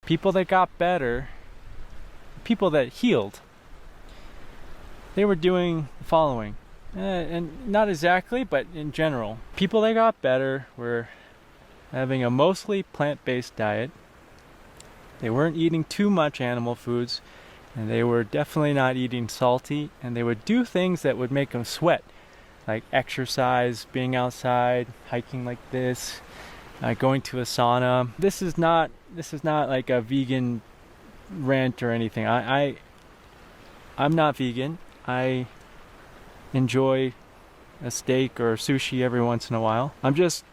people that got better, people that healed, they were doing the following. And not exactly, but in general. People that got better were having a mostly plant-based diet. They weren't eating too much animal foods, and they were definitely not eating salty, and they would do things that would make them sweat, like exercise, being outside, hiking like this, going to a sauna. This is not like a vegan rant or anything. I'm not vegan. I enjoy a steak or sushi every once in a while. I'm just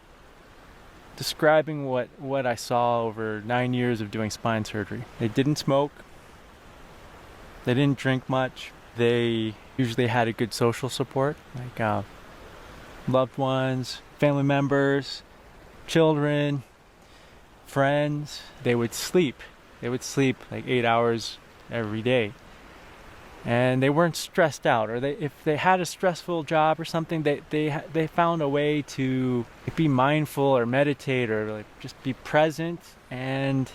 describing what I saw over 9 years of doing spine surgery. They didn't smoke. They didn't drink much. They usually had a good social support, like loved ones, family members, children, friends. They would sleep. They would sleep like 8 hours every day. And they weren't stressed out, or if they had a stressful job or something, they found a way to be mindful or meditate or like just be present and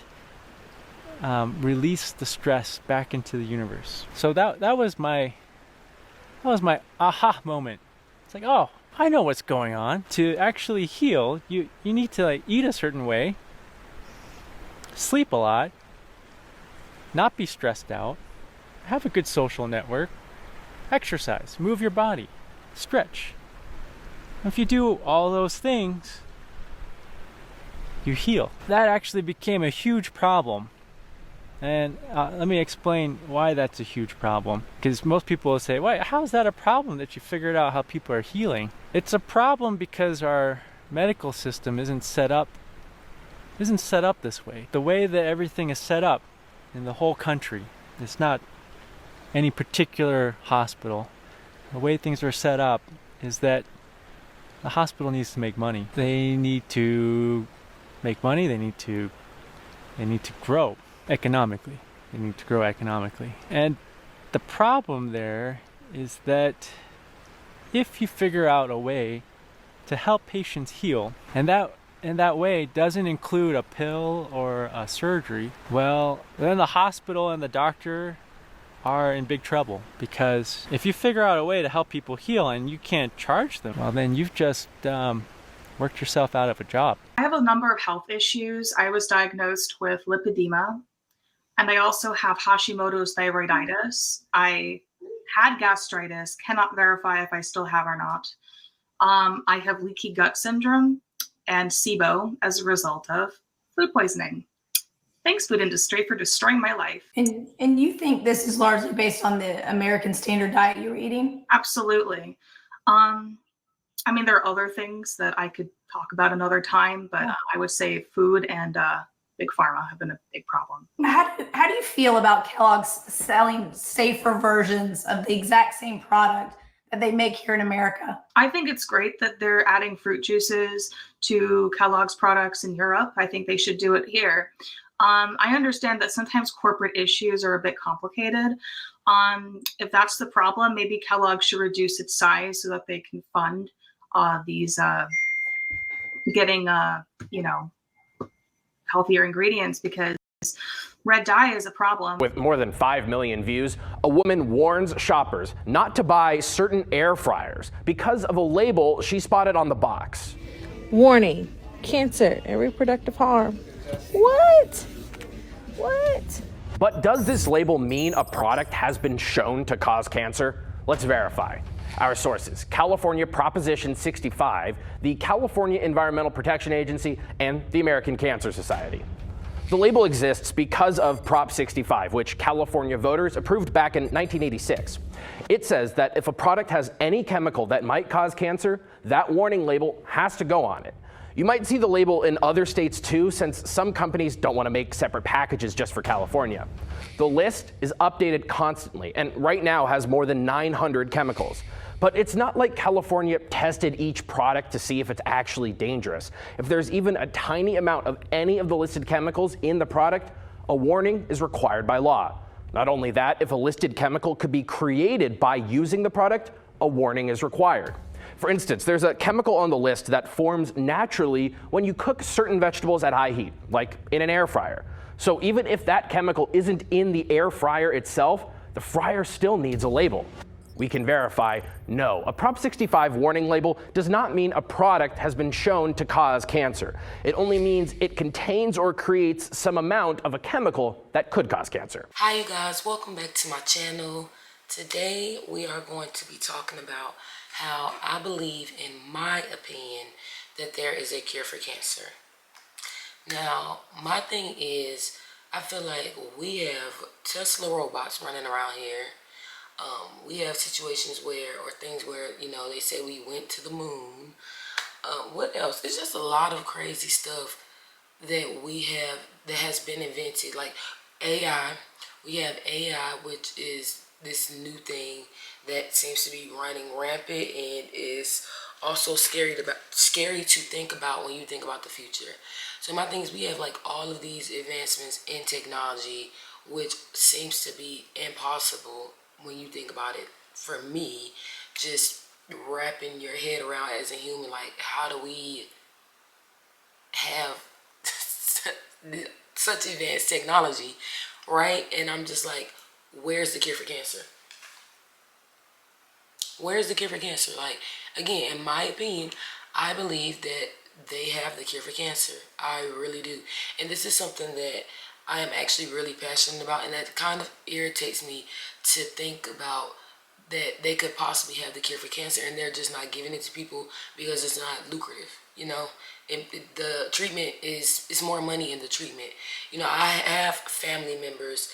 release the stress back into the universe. So that was my aha moment. It's like, oh, I know what's going on. To actually heal, you need to like eat a certain way, sleep a lot, not be stressed out, have a good social network, exercise, move your body, stretch. If you do all those things, you heal. That actually became a huge problem. And let me explain why that's a huge problem. Because most people will say, wait, how is that a problem that you figured out how people are healing? It's a problem because our medical system isn't set up this way. The way that everything is set up in the whole country, it's not any particular hospital. The way things are set up is that the hospital needs to make money. They need to make money. They need to grow economically. They need to grow economically. And the problem there is that if you figure out a way to help patients heal, and that way doesn't include a pill or a surgery, well, then the hospital and the doctor are in big trouble. Because if you figure out a way to help people heal and you can't charge them, well, then you've just worked yourself out of a job. I have a number of health issues. I was diagnosed with lipedema, and I also have Hashimoto's thyroiditis. I had gastritis, cannot verify if I still have or not. I have leaky gut syndrome and SIBO as a result of food poisoning. Thanks, food industry, for destroying my life. And you think this is largely based on the American standard diet you were eating? Absolutely. I mean, there are other things that I could talk about another time, but I would say food and big pharma have been a big problem. How do you feel about Kellogg's selling safer versions of the exact same product that they make here in America? I think it's great that they're adding fruit juices to Kellogg's products in Europe. I think they should do it here. I understand that sometimes corporate issues are a bit complicated. If that's the problem, maybe Kellogg should reduce its size so that they can fund these getting healthier ingredients, because red dye is a problem. With more than 5 million views, a woman warns shoppers not to buy certain air fryers because of a label she spotted on the box. Warning, cancer and reproductive harm. What? But does this label mean a product has been shown to cause cancer? Let's verify. Our sources: California Proposition 65, the California Environmental Protection Agency, and the American Cancer Society. The label exists because of Prop 65, which California voters approved back in 1986. It says that if a product has any chemical that might cause cancer, that warning label has to go on it. You might see the label in other states too, since some companies don't want to make separate packages just for California. The list is updated constantly and right now has more than 900 chemicals. But it's not like California tested each product to see if it's actually dangerous. If there's even a tiny amount of any of the listed chemicals in the product, a warning is required by law. Not only that, if a listed chemical could be created by using the product, a warning is required. For instance, there's a chemical on the list that forms naturally when you cook certain vegetables at high heat, like in an air fryer. So even if that chemical isn't in the air fryer itself, the fryer still needs a label. We can verify, no, a Prop 65 warning label does not mean a product has been shown to cause cancer. It only means it contains or creates some amount of a chemical that could cause cancer. Hi you guys, welcome back to my channel. Today we are going to be talking about how I believe, in my opinion, that there is a cure for cancer. Now, my thing is, I feel like we have Tesla robots running around here. We have situations where, or things where, you know, they say we went to the moon. What else? It's just a lot of crazy stuff that we have that has been invented. Like AI, we have AI, which is this new thing that seems to be running rampant and is also scary to think about when you think about the future. So my thing is, we have like all of these advancements in technology, which seems to be impossible when you think about it. For me, just wrapping your head around as a human, like, how do we have such advanced technology, right? And I'm just like, where's the cure for cancer? Where's the cure for cancer? Like, again, in my opinion, I believe that they have the cure for cancer. I really do. And this is something that I am actually really passionate about, and that kind of irritates me to think about that they could possibly have the cure for cancer and they're just not giving it to people because it's not lucrative, you know? The treatment it's more money in the treatment. You know, I have family members,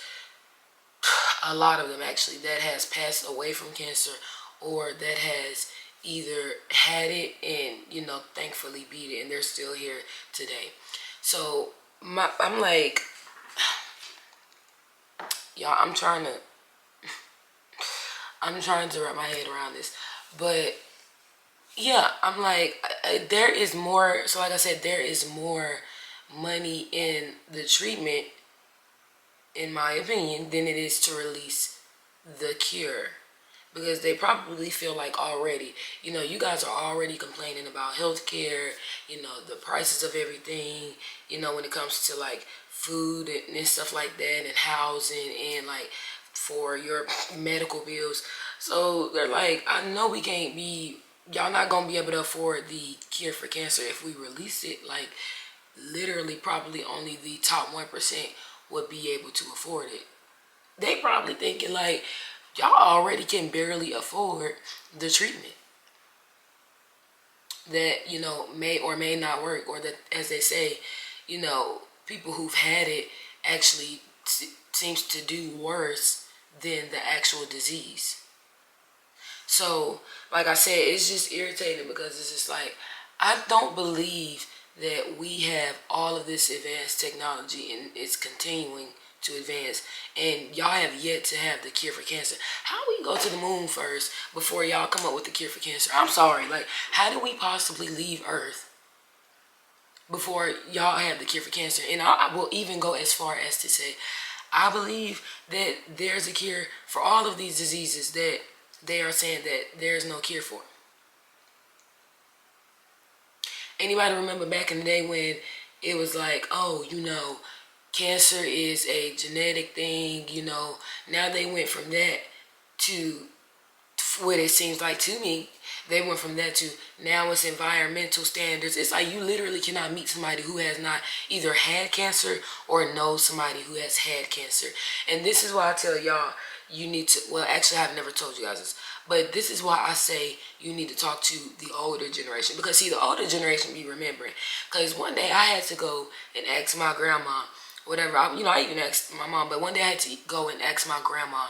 a lot of them actually, that has passed away from cancer, or that has either had it and, you know, thankfully beat it, and they're still here today. So I'm like, y'all, I'm trying to wrap my head around this. But yeah, I'm like, there is more. So like I said, there is more money in the treatment, in my opinion, than it is to release the cure. Because they probably feel like already, you know, you guys are already complaining about healthcare, you know, the prices of everything, you know, when it comes to like food and stuff like that, and housing, and like for your medical bills. So they're like, I know we can't be, y'all not gonna be able to afford the cure for cancer if we release it. Like, literally probably only the top 1% would be able to afford it. They probably thinking like, y'all already can barely afford the treatment that, you know, may or may not work, or that, as they say, you know, people who've had it actually seems to do worse than the actual disease. So, like I said, it's just irritating because it's just like, I don't believe that we have all of this advanced technology and it's continuing to advance, and y'all have yet to have the cure for cancer. How we go to the moon first before y'all come up with the cure for cancer? I'm sorry, like, how do we possibly leave Earth before y'all have the cure for cancer? And I will even go as far as to say, I believe that there's a cure for all of these diseases that they are saying that there's no cure for. Anybody remember back in the day when it was like, oh, you know, cancer is a genetic thing, you know? Now they went from that to what it seems like to me, they went from that to now it's environmental standards. It's like you literally cannot meet somebody who has not either had cancer or know somebody who has had cancer. And this is why I tell y'all, you need to, well, actually I've never told you guys this, but this is why I say you need to talk to the older generation. Because see, the older generation be remembering. Because one day I had to go and ask my grandma, whatever, I even asked my mom, but one day I had to go and ask my grandma,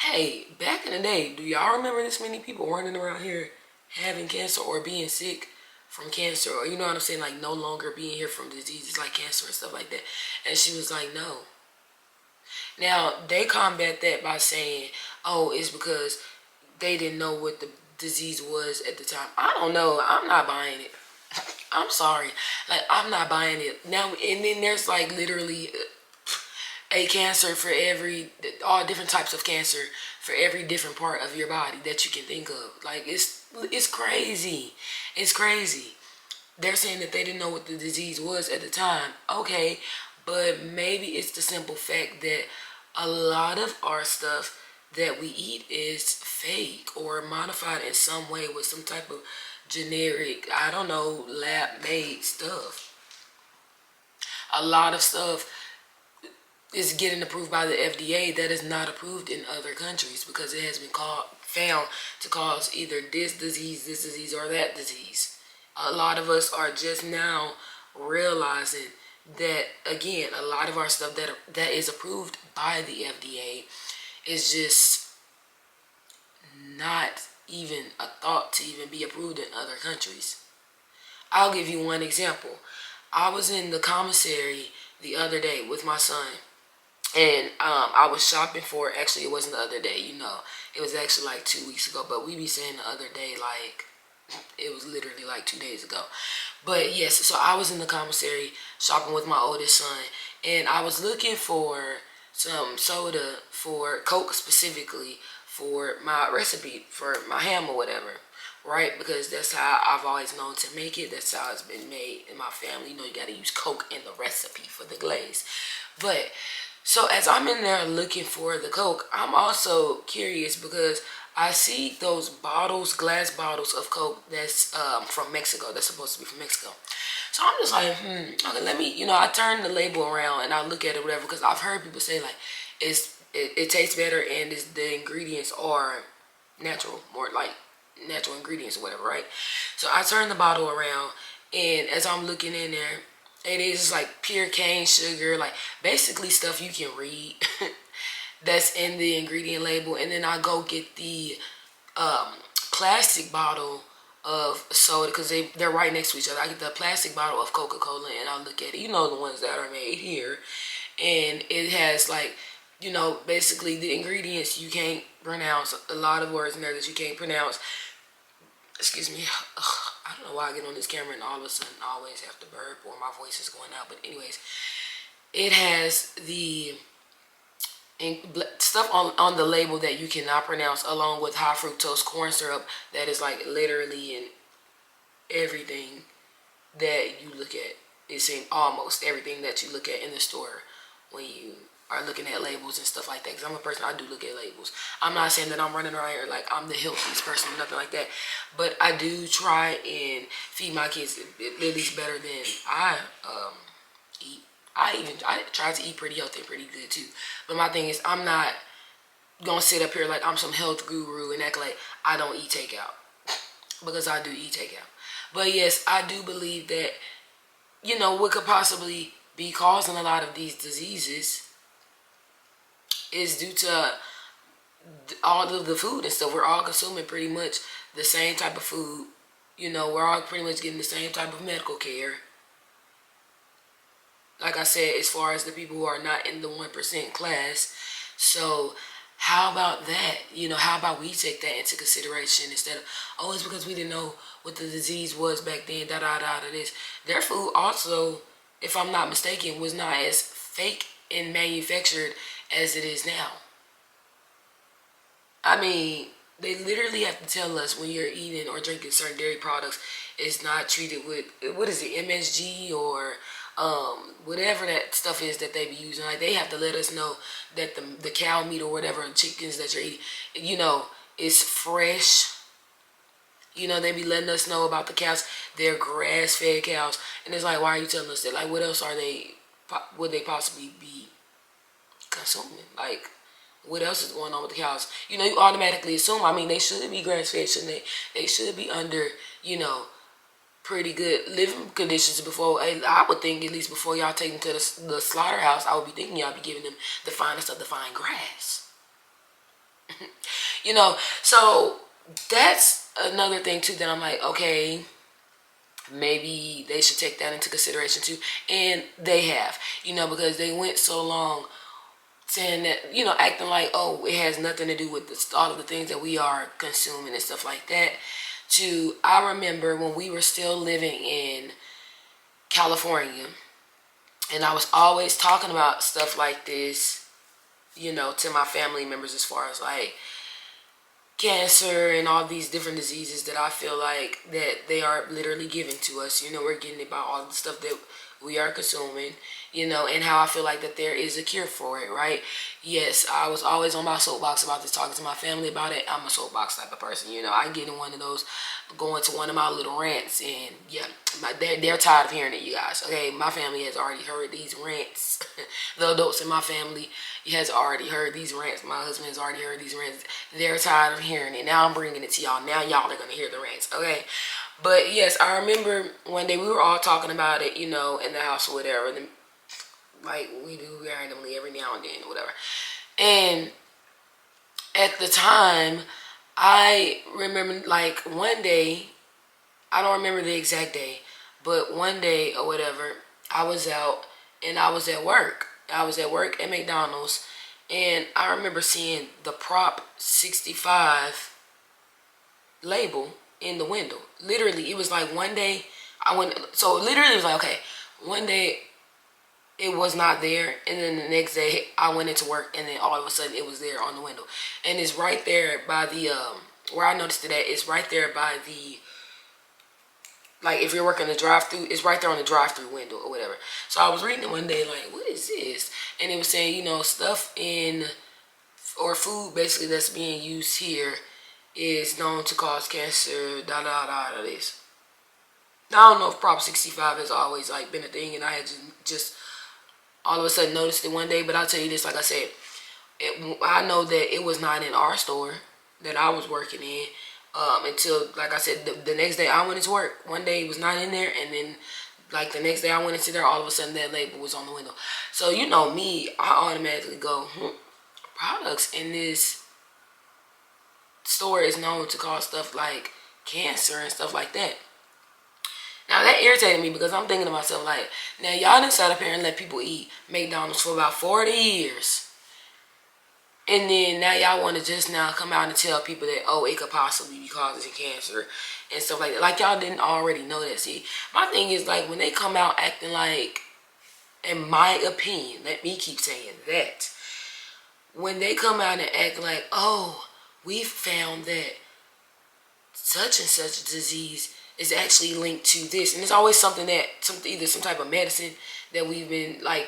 hey, back in the day, do y'all remember this many people running around here having cancer or being sick from cancer, or, you know what I'm saying, like no longer being here from diseases like cancer and stuff like that? And she was like, no. Now, they combat that by saying, oh, it's because they didn't know what the disease was at the time. I don't know. I'm not buying it. I'm sorry. Like, I'm not buying it. Now, and then there's like literally a cancer for all different types of cancer for every different part of your body that you can think of. Like, it's It's crazy. It's crazy. They're saying that they didn't know what the disease was at the time. Okay, but maybe it's the simple fact that a lot of our stuff that we eat is fake or modified in some way with some type of generic, I don't know, lab made stuff. A lot of stuff is getting approved by the FDA that is not approved in other countries because it has been found to cause either this disease, or that disease. A lot of us are just now realizing that, again, a lot of our stuff that is approved by the FDA is just not even a thought to even be approved in other countries. I'll give you one example. I was in the commissary the other day with my son, and I was shopping for, actually it wasn't the other day, it was actually like 2 weeks ago, but we be saying the other day like it was literally like 2 days ago. But yes, so I was in the commissary shopping with my oldest son, and I was looking for some soda, for Coke specifically, for my recipe for my ham or whatever, right? Because that's how I've always known to make it. That's how it's been made in my family. You gotta use Coke in the recipe for the glaze. But so as I'm in there looking for the Coke, I'm also curious because I see those bottles, glass bottles of Coke that's from Mexico. That's supposed to be from Mexico. So I'm just like, okay, let me, I turn the label around and I look at it, whatever, because I've heard people say like it tastes better and the ingredients are natural, more like natural ingredients or whatever, right? So I turn the bottle around, and as I'm looking in there, it is like pure cane sugar, like basically stuff you can read that's in the ingredient label. And then I go get the plastic bottle of soda because they're right next to each other. I get the plastic bottle of Coca-Cola and I look at it, the ones that are made here, and it has like, basically the ingredients you can't pronounce, a lot of words in there that you can't pronounce. Excuse me. I don't know why I get on this camera and all of a sudden I always have to burp or my voice is going out. But anyways, it has the stuff on the label that you cannot pronounce, along with high fructose corn syrup that is like literally in everything that you look at. It's in almost everything that you look at in the store when you are looking at labels and stuff like that. Because I'm a person, I do look at labels. I'm not saying that I'm running around here like I'm the healthiest person or nothing like that, but I do try and feed my kids at least better than I eat. I try to eat pretty healthy and pretty good too. But my thing is, I'm not gonna sit up here like I'm some health guru and act like I don't eat takeout, because I do eat takeout. But yes, I do believe that what could possibly be causing a lot of these diseases is due to all of the food and stuff. We're all consuming pretty much the same type of food. We're all pretty much getting the same type of medical care. Like I said, as far as the people who are not in the 1% class. So how about that? How about we take that into consideration instead of, oh, it's because we didn't know what the disease was back then, this. Their food also, if I'm not mistaken, was not as fake and manufactured as it is now. I mean, they literally have to tell us when you're eating or drinking certain dairy products, it's not treated with, what is it, MSG or whatever that stuff is that they be using. Like, they have to let us know that the cow meat or whatever chickens that you're eating, is fresh. They be letting us know about the cows. They're grass-fed cows. And it's like, why are you telling us that? Like, what else would they possibly be consuming? Like, what else is going on with the cows? You automatically assume, they should be grass-fed, shouldn't they? They should be under, pretty good living conditions before, I would think, at least before y'all take them to the slaughterhouse, I would be thinking y'all be giving them the finest of the fine grass. So that's another thing too that I'm like, okay, maybe they should take that into consideration too. And they have, because they went so long saying that, acting like, oh, it has nothing to do with all of the things that we are consuming and stuff like that. I remember when we were still living in California, and I was always talking about stuff like this, to my family members, as far as like, cancer and all these different diseases that I feel like that they are literally given to us. You know, we're getting it by all the stuff that we are consuming, you know, and how I feel like that there is a cure for it, right? Yes, I was always on my soapbox about this, talking to my family about it. I'm a soapbox type of person, you know. I get in one of those, going to one of my little rants, and yeah, they're tired of hearing it, you guys. Okay, my family has already heard these rants. The adults in my family has already heard these rants. My husband has already heard these rants. They're tired of hearing it. Now I'm bringing it to y'all. Now y'all are gonna hear the rants, okay? But yes, I remember one day we were all talking about it, you know, in the house or whatever. And like we do randomly every now and then or whatever. And at the time, I remember like one day, I don't remember the exact day, but one day or whatever, I was out and I was at work. I was at work at McDonald's, and I remember seeing the Prop 65 label in the window. Literally, it was like one day I went, so literally it was like, okay, one day it was not there, and then the next day I went into work, and then all of a sudden it was there on the window. And it's right there by the where I noticed it at, it's right there by the, like if you're working the drive-through, it's right there on the drive-through window or whatever. So I was reading it one day like, what is this? And it was saying, you know, stuff in, or food basically that's being used here is known to cause cancer, this. Now, I don't know if Prop 65 has always like been a thing, and I had just all of a sudden noticed it one day. But I'll tell you this, like I said, I know that it was not in our store that I was working in until, like I said, the next day I went into work. One day it was not in there, and then like the next day I went into there, all of a sudden that label was on the window. So you know me, I automatically go, products in this store is known to cause stuff like cancer and stuff like that. Now that irritated me because I'm thinking to myself like, now y'all done sat up here and let people eat McDonald's for about 40 years. And then now y'all want to just now come out and tell people that, oh, it could possibly be causing cancer and stuff like that. Like y'all didn't already know that. See, my thing is like when they come out acting like, in my opinion, let me keep saying that. When they come out and act like, oh, we found that such and such a disease is actually linked to this, and it's always something that either some type of medicine that we've been like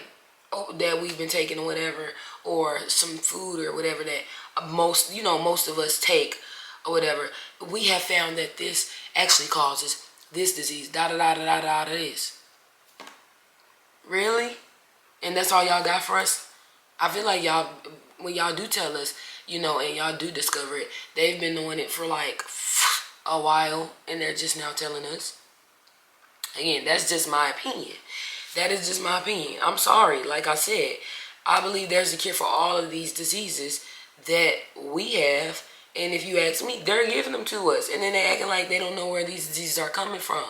that we've been taking or whatever, or some food or whatever that most of us take or whatever. We have found that this actually causes this disease. Da da da da da da. This really, and that's all y'all got for us. I feel like y'all, when y'all do tell us, you know, and y'all do discover it, they've been doing it for like a while, and they're just now telling us. Again, that's just my opinion. That is just my opinion. I'm sorry. Like I said, I believe there's a cure for all of these diseases that we have, and if you ask me, they're giving them to us, and then they acting like they don't know where these diseases are coming from.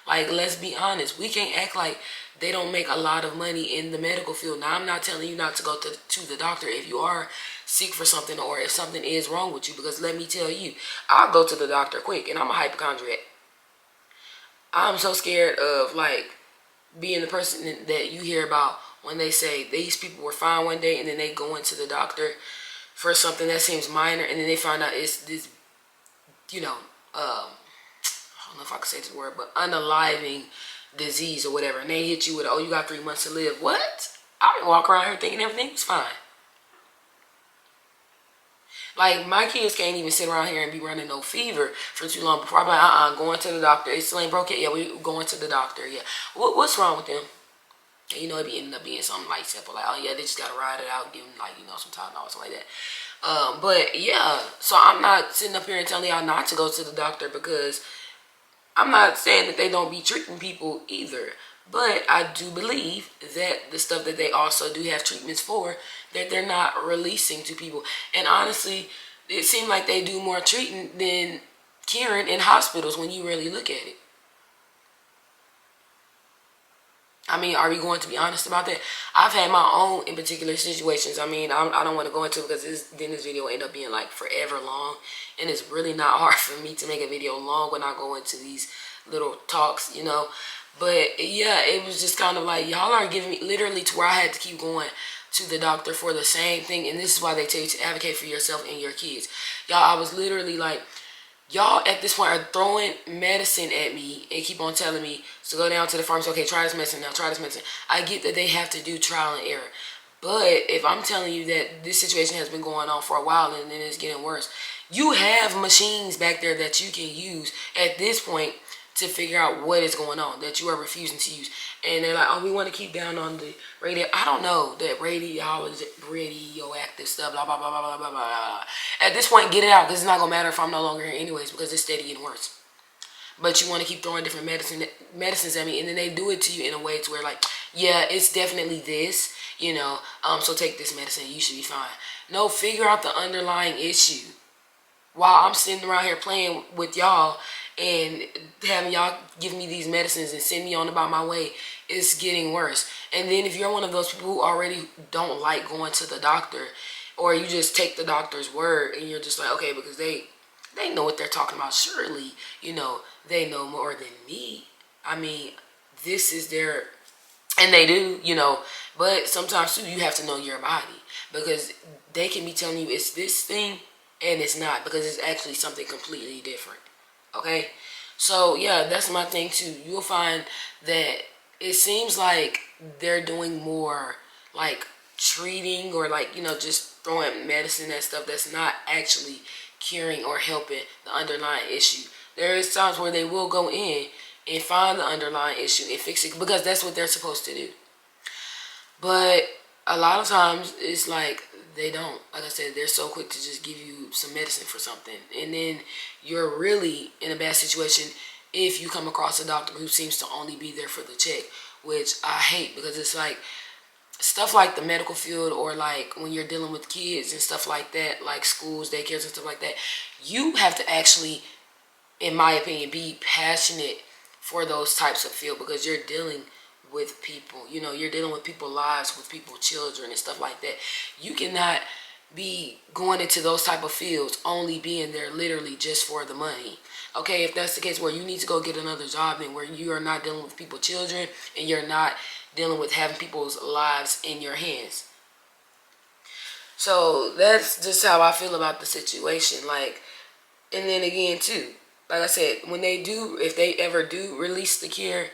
Like, let's be honest. We can't act like they don't make a lot of money in the medical field. Now, I'm not telling you not to go to the doctor if you are sick for something or if something is wrong with you, because let me tell you, I'll go to the doctor quick, and I'm a hypochondriac. I'm so scared of like being the person that you hear about when they say these people were fine one day and then they go into the doctor for something that seems minor, and then they find out it's this, you know, I don't know if I can say this word, but unaliving disease or whatever, and they hit you with, oh, you got 3 months to live. What? I been walking around here thinking everything was fine. Like, my kids can't even sit around here and be running no fever for too long before I'm like, going to the doctor. It still ain't broke yet. Yeah, we going to the doctor. Yeah. What's wrong with them? And, you know, it be ending up being something like simple. Like, oh, yeah, they just got to ride it out and give them, like, you know, some Tylenol or something like that. But, yeah. So, I'm not sitting up here and telling y'all not to go to the doctor, because I'm not saying that they don't be treating people either. But I do believe that the stuff that they also do have treatments for, that they're not releasing to people. And honestly, it seems like they do more treating than curing in hospitals when you really look at it. I mean, are we going to be honest about that? I've had my own in particular situations. I mean, I don't want to go into it because then this video will end up being like forever long. And it's really not hard for me to make a video long when I go into these little talks, you know. But yeah, it was just kind of like, y'all are giving me literally to where I had to keep going to the doctor for the same thing. And this is why they tell you to advocate for yourself and your kids. Y'all, I was literally like, y'all at this point are throwing medicine at me and keep on telling me to go down to the pharmacy. Okay, try this medicine now, try this medicine. I get that they have to do trial and error. But if I'm telling you that this situation has been going on for a while and then it's getting worse, you have machines back there that you can use at this point to figure out what is going on that you are refusing to use. And they're like, oh, we want to keep down on the radio. I don't know that radioactive stuff, blah, blah, blah, blah, blah, blah, blah. At this point, get it out, because it's not going to matter if I'm no longer here anyways, because it's steady getting worse. But you want to keep throwing different medicines at me, and then they do it to you in a way to where, like, yeah, it's definitely this, you know, so take this medicine, you should be fine. No, figure out the underlying issue. While I'm sitting around here playing with y'all and having y'all give me these medicines and send me on about my way, it's getting worse. And then if you're one of those people who already don't like going to the doctor, or you just take the doctor's word and you're just like, okay, because they know what they're talking about. Surely, you know, they know more than me. I mean, this is their, and they do, you know, but sometimes too, you have to know your body, because they can be telling you it's this thing and it's not, because it's actually something completely different. Okay, so yeah, that's my thing too. You'll find that it seems like they're doing more like treating, or like, you know, just throwing medicine and stuff that's not actually curing or helping the underlying issue. There is times where they will go in and find the underlying issue and fix it, because that's what they're supposed to do. But a lot of times it's like they don't. Like I said, they're so quick to just give you some medicine for something, and then you're really in a bad situation if you come across a doctor who seems to only be there for the check, which I hate, because it's like stuff like the medical field, or like when you're dealing with kids and stuff like that, like schools, daycares and stuff like that, you have to actually, in my opinion, be passionate for those types of field, because you're dealing with people, you know, you're dealing with people's lives, with people's children and stuff like that. You cannot be going into those type of fields only being there literally just for the money. Okay, if that's the case where you need to go get another job, then where you are not dealing with people's children and you're not dealing with having people's lives in your hands. So that's just how I feel about the situation. Like, and then again too, like I said, when they do, if they ever do release the cure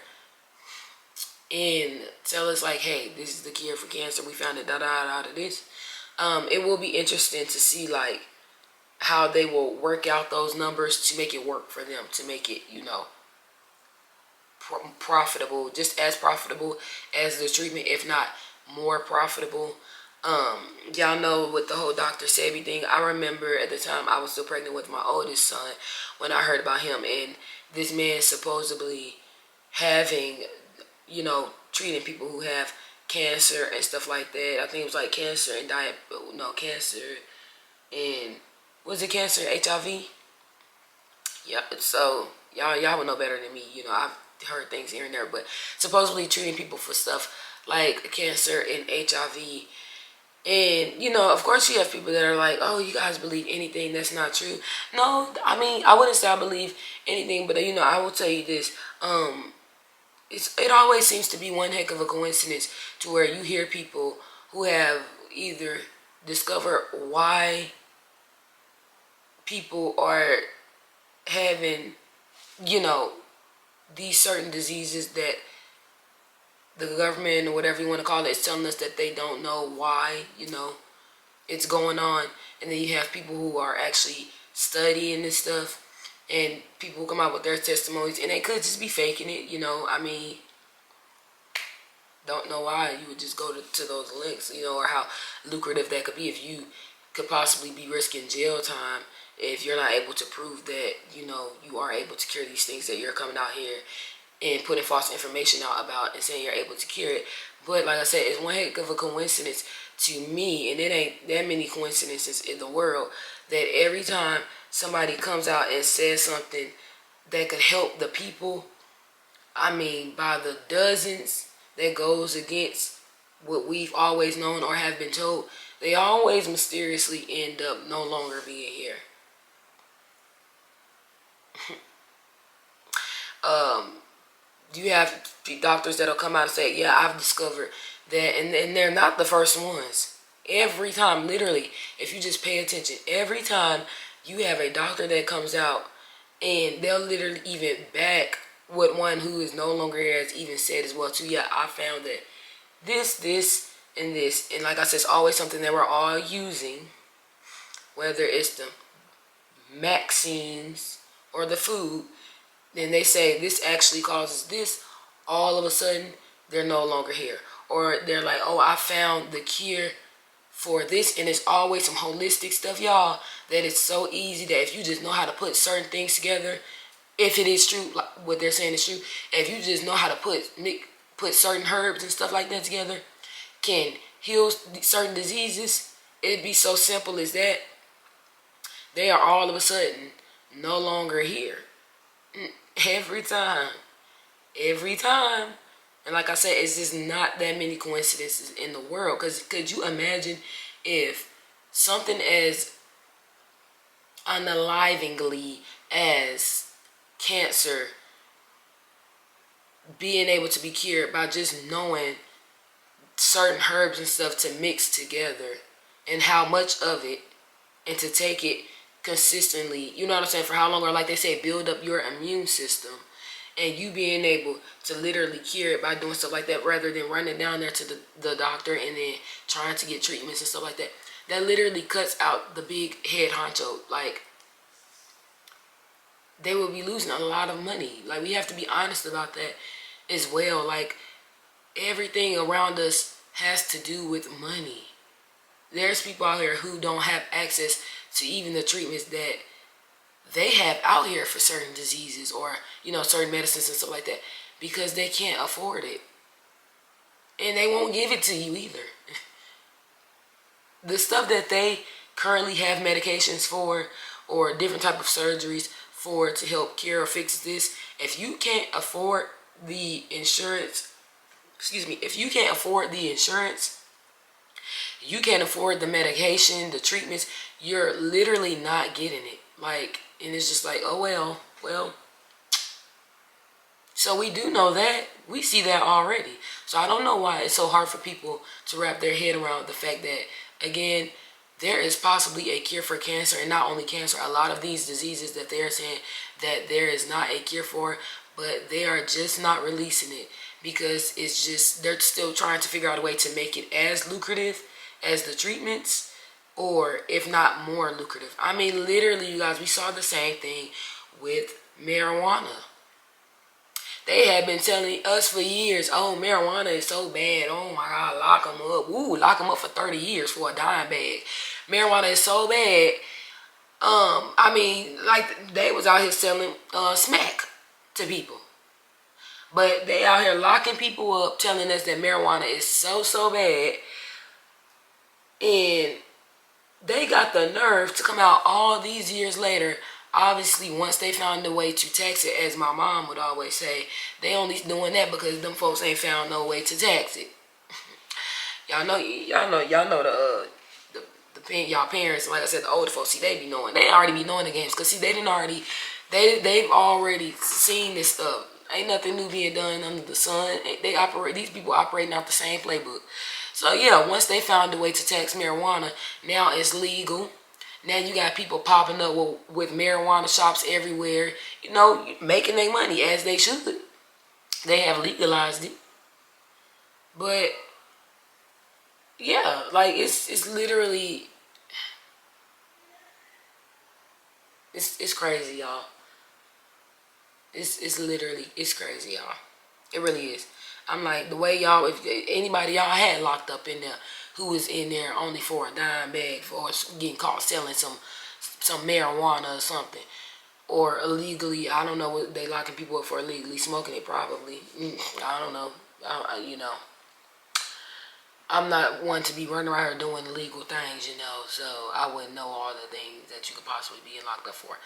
and tell us like, hey, this is the cure for cancer, we found it, da da da da this, it will be interesting to see like how they will work out those numbers to make it work for them, to make it, you know, profitable, just as profitable as the treatment, if not more profitable. Y'all know with the whole Dr. Sebi thing, I remember at the time I was still pregnant with my oldest son when I heard about him, and this man supposedly having, you know, treating people who have cancer and stuff like that. I think it was like cancer and cancer and, was it cancer, HIV? Yep. So y'all would know better than me. You know, I've heard things here and there, but supposedly treating people for stuff like cancer and HIV. And, you know, of course you have people that are like, oh, you guys believe anything that's not true. No, I mean, I wouldn't say I believe anything, but, you know, I will tell you this. It always seems to be one heck of a coincidence to where you hear people who have either discovered why people are having, you know, these certain diseases that the government or whatever you want to call it is telling us that they don't know why, you know, it's going on. And then you have people who are actually studying this stuff, and people come out with their testimonies, and they could just be faking it, you know. I mean, don't know why you would just go to those links, you know, or how lucrative that could be if you could possibly be risking jail time if you're not able to prove that, you know, you are able to cure these things that you're coming out here and putting false information out about and saying you're able to cure it. But like I said, it's one heck of a coincidence to me, and it ain't that many coincidences in the world, that every time somebody comes out and says something that could help the people, I mean, by the dozens, that goes against what we've always known or have been told, they always mysteriously end up no longer being here. You have doctors that'll come out and say, yeah, I've discovered that, and they're not the first ones. Every time, literally, if you just pay attention, every time you have a doctor that comes out and they'll literally even back what one who is no longer here has even said as well too. Yeah, I found that this, and this, and like I said, it's always something that we're all using, whether it's the vaccines or the food. Then they say this actually causes this. All of a sudden, they're no longer here, or they're like, oh, I found the cure for this, and it's always some holistic stuff, y'all, that it's so easy that if you just know how to put certain things together, if it is true, like what they're saying is true, if you just know how to put certain herbs and stuff like that together, can heal certain diseases. It'd be so simple as that. They are all of a sudden no longer here. Every time. And like I said, it's just not that many coincidences in the world. Because could you imagine if something as unalivingly as cancer being able to be cured by just knowing certain herbs and stuff to mix together, and how much of it, and to take it consistently, you know what I'm saying, for how long, or like they say, build up your immune system, and you being able to literally cure it by doing stuff like that, rather than running down there to the doctor and then trying to get treatments and stuff like that. That literally cuts out the big head honcho. Like, they will be losing a lot of money. Like, we have to be honest about that as well. Like, everything around us has to do with money. There's people out here who don't have access to even the treatments that they have out here for certain diseases, or, you know, certain medicines and stuff like that, because they can't afford it. And they won't give it to you either. The stuff that they currently have medications for, or different type of surgeries for, to help cure or fix this, if you can't afford the insurance, if you can't afford the insurance, you can't afford the medication, the treatments, you're literally not getting it. Like, and it's just like, oh well. So we do know that. We see that already. So I don't know why it's so hard for people to wrap their head around the fact that, again, there is possibly a cure for cancer, and not only cancer, a lot of these diseases that they're saying that there is not a cure for, but they are just not releasing it because it's just, they're still trying to figure out a way to make it as lucrative as the treatments, or if not more lucrative. I mean, literally, you guys, we saw the same thing with marijuana. They have been telling us for years, oh, marijuana is so bad. Oh my God, lock them up. Ooh, lock them up for 30 years for a dime bag. Marijuana is so bad. I mean, like, they was out here selling smack to people. But they out here locking people up, telling us that marijuana is so bad. And they got the nerve to come out all these years later. Obviously, once they found a way to tax it, as my mom would always say, they only doing that because them folks ain't found no way to tax it. y'all know y'all parents, like I said, the older folks, see, they already be knowing the games, because see, they've already seen this stuff. Ain't nothing new being done under the sun. These people operating out the same playbook. So yeah, once they found a way to tax marijuana, now it's legal. Now you got people popping up with marijuana shops everywhere, you know, making their money as they should. They have legalized it. But yeah, like, it's literally, it's crazy, y'all. It's literally, it's crazy, y'all. It really is. I'm like, the way y'all, if anybody y'all had locked up in there who was in there only for a dime bag for getting caught selling some marijuana or something, or illegally, I don't know what they locking people up for, illegally smoking it, probably. I don't know. You know, I'm not one to be running around here doing illegal things, you know, so I wouldn't know all the things that you could possibly be locked up for.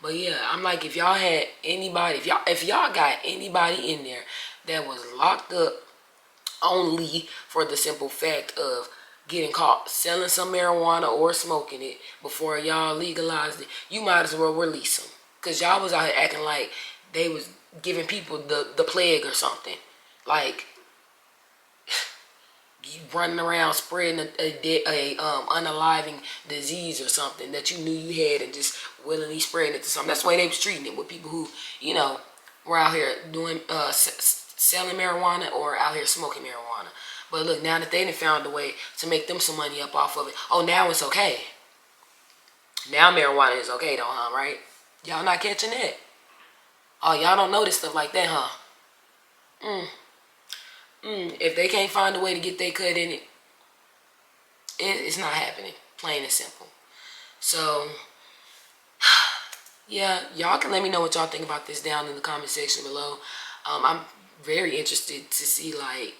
But yeah, I'm like, if y'all had anybody, if y'all got anybody in there that was locked up only for the simple fact of getting caught selling some marijuana or smoking it before y'all legalized it, you might as well release them. Because y'all was out here acting like they was giving people the plague or something. Like, you running around spreading a unaliving disease or something that you knew you had and just willingly spreading it to something. That's the way they was treating it with people who, you know, were out here doing selling marijuana or out here smoking marijuana. But look, now that they done found a way to make them some money up off of it, oh, now it's okay. Now marijuana is okay though, huh, right? Y'all not catching that? Oh, y'all don't notice stuff like that, huh? If they can't find a way to get their cut in it, it's not happening. Plain and simple. So, yeah, y'all can let me know what y'all think about this down in the comment section below. I'm very interested to see, like,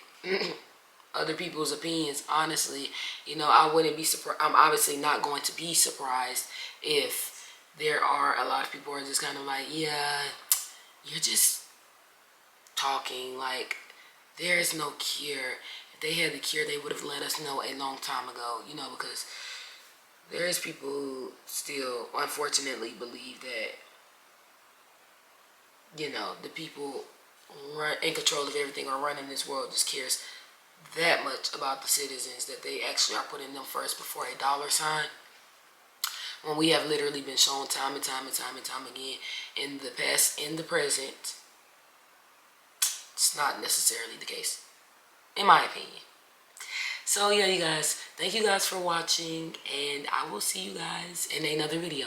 other people's opinions. Honestly, you know, I wouldn't be surprised. I'm obviously not going to be surprised if there are a lot of people who are just kind of like, yeah, you're just talking. Like, there is no cure. If they had the cure, they would have let us know a long time ago, you know, because there is people who still, unfortunately, believe that, you know, the people in control of everything or running this world just cares that much about the citizens that they actually are putting them first before a dollar sign. When we have literally been shown time and time again in the past, in the present, it's not necessarily the case, in my opinion. So yeah, you guys, thank you guys for watching, and I will see you guys in another video.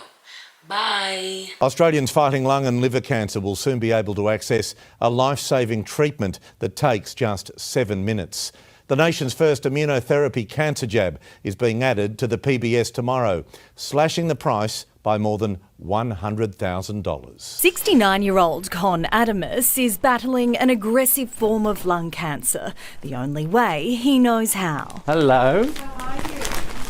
Bye. Australians fighting lung and liver cancer will soon be able to access a life-saving treatment that takes just 7 minutes. The nation's first immunotherapy cancer jab is being added to the PBS tomorrow, slashing the price by more than $100,000. 69-year-old Con Adamus is battling an aggressive form of lung cancer, the only way he knows how. Hello. How are you?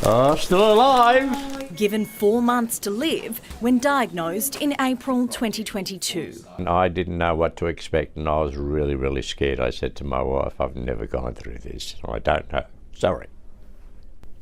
Oh, still alive. Given 4 months to live when diagnosed in April 2022. I didn't know what to expect and I was really, really scared. I said to my wife, I've never gone through this. I don't know. Sorry.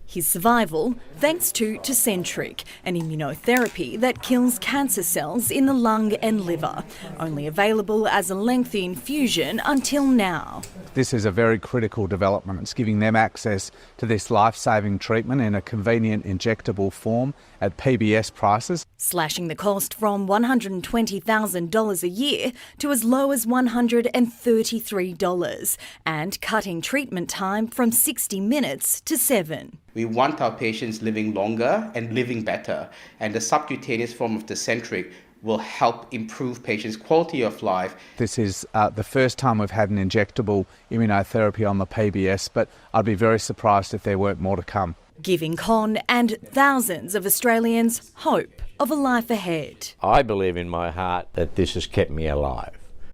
His survival thanks to Tecentriq, an immunotherapy that kills cancer cells in the lung and liver, only available as a lengthy infusion until now. This is a very critical development. It's giving them access to this life-saving treatment in a convenient injectable form at PBS prices. Slashing the cost from $120,000 a year to as low as $133 and cutting treatment time from 60 minutes to 7. We want our patients living longer and living better, and the subcutaneous form of Tecentriq will help improve patients' quality of life. This is the first time we've had an injectable immunotherapy on the PBS, but I'd be very surprised if there weren't more to come. Giving Con and thousands of Australians hope of a life ahead. I believe in my heart that this has kept me alive.